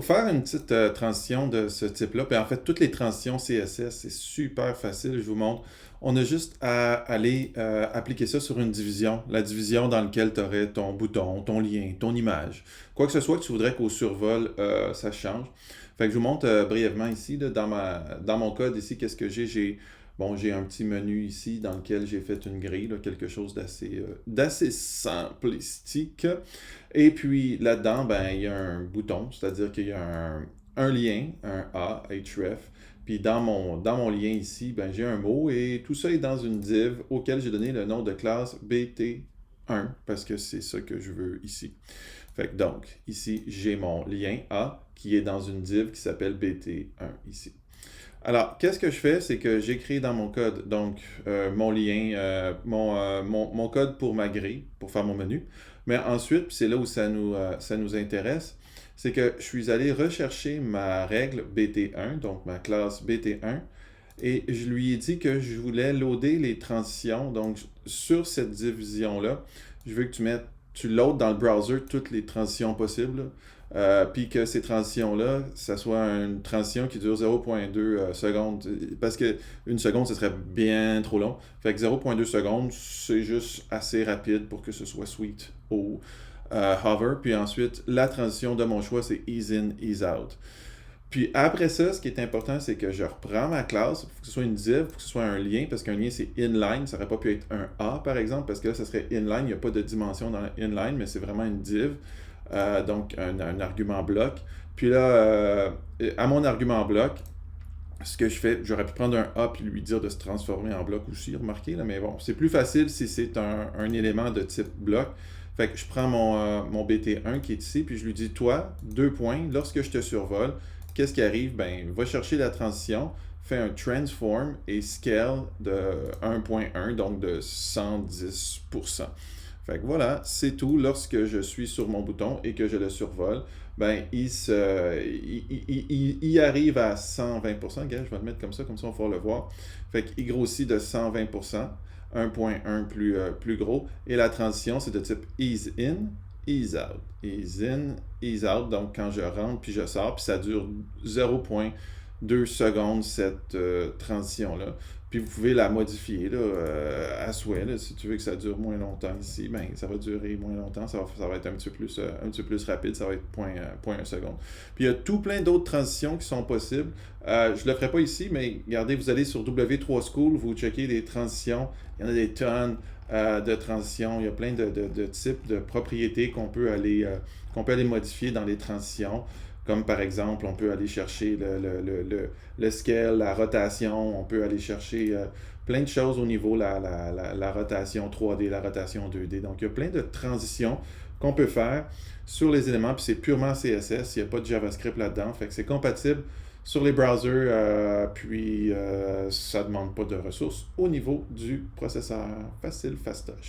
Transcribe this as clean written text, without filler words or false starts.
Pour faire une petite transition de ce type-là, puis en fait, toutes les transitions CSS, c'est super facile, je vous montre. On a juste à aller appliquer ça sur une division, la division dans laquelle tu aurais ton bouton, ton lien, ton image. Quoi que ce soit que tu voudrais qu'au survol, ça change. Fait que je vous montre brièvement ici, là, dans mon code ici, qu'est-ce que j'ai? J'ai un petit menu ici dans lequel j'ai fait une grille, là, quelque chose d'assez simplistique. Et puis là-dedans, ben, il y a un bouton, c'est-à-dire qu'il y a un lien, un A, href. Puis dans mon lien ici, ben, j'ai un mot et tout ça est dans une div auquel j'ai donné le nom de classe BT1 parce que c'est ça que je veux ici. Fait que donc, ici, j'ai mon lien A qui est dans une div qui s'appelle BT1 ici. Alors, qu'est-ce que je fais? C'est que j'écris dans mon code, donc mon lien, mon code pour ma grille, pour faire mon menu. Mais ensuite, puis c'est là où ça nous intéresse, c'est que je suis allé rechercher ma règle BT1, donc ma classe BT1, et je lui ai dit que je voulais loader les transitions. Donc, sur cette division-là, je veux que tu loads dans le browser toutes les transitions possibles. Puis que ces transitions-là, ça soit une transition qui dure 0.2 secondes. Parce que une seconde, ce serait bien trop long. Fait que 0.2 secondes, c'est juste assez rapide pour que ce soit sweet au hover. Puis ensuite, la transition de mon choix, c'est ease in, ease out. Puis après ça, ce qui est important, c'est que je reprends ma classe. Il faut que ce soit une div, il faut que ce soit un lien, parce qu'un lien, c'est inline. Ça n'aurait pas pu être un A, par exemple, parce que là, ça serait inline. Il n'y a pas de dimension dans inline, mais c'est vraiment une div. Donc, un argument bloc. Puis là, à mon argument bloc, ce que je fais, j'aurais pu prendre un A puis lui dire de se transformer en bloc aussi, remarquez, là, mais bon, c'est plus facile si c'est un élément de type bloc. Fait que je prends mon BT1 qui est ici, puis je lui dis, toi, 2 points, lorsque je te survole, qu'est-ce qui arrive? Ben, va chercher la transition, fais un transform et scale de 1.1, donc de 110%. Fait que voilà, c'est tout. Lorsque je suis sur mon bouton et que je le survole, ben, il arrive à 120%. Regarde, je vais le mettre comme ça on va pouvoir le voir. Fait qu'il grossit de 120%, 1.1 plus gros. Et la transition, c'est de type ease in, ease out. Ease in, ease out. Donc, quand je rentre puis je sors, puis ça dure 0.2 secondes, cette transition-là. Puis vous pouvez la modifier là, à souhait. Là, si tu veux que ça dure moins longtemps ici, ben, ça va durer moins longtemps. Ça va être un petit peu plus rapide. Ça va être 0.1 seconde. Puis il y a tout plein d'autres transitions qui sont possibles. Je ne le ferai pas ici, mais regardez, vous allez sur W3School, vous checkez les transitions. Il y en a des tonnes de transitions. Il y a plein de types de propriétés qu'on peut aller modifier dans les transitions. Comme par exemple, on peut aller chercher le scale, la rotation, on peut aller chercher plein de choses au niveau la rotation 3D, la rotation 2D. Donc, il y a plein de transitions qu'on peut faire sur les éléments, puis c'est purement CSS, il n'y a pas de JavaScript là-dedans. Fait que c'est compatible sur les browsers, puis ça ne demande pas de ressources au niveau du processeur. Facile, fastoche.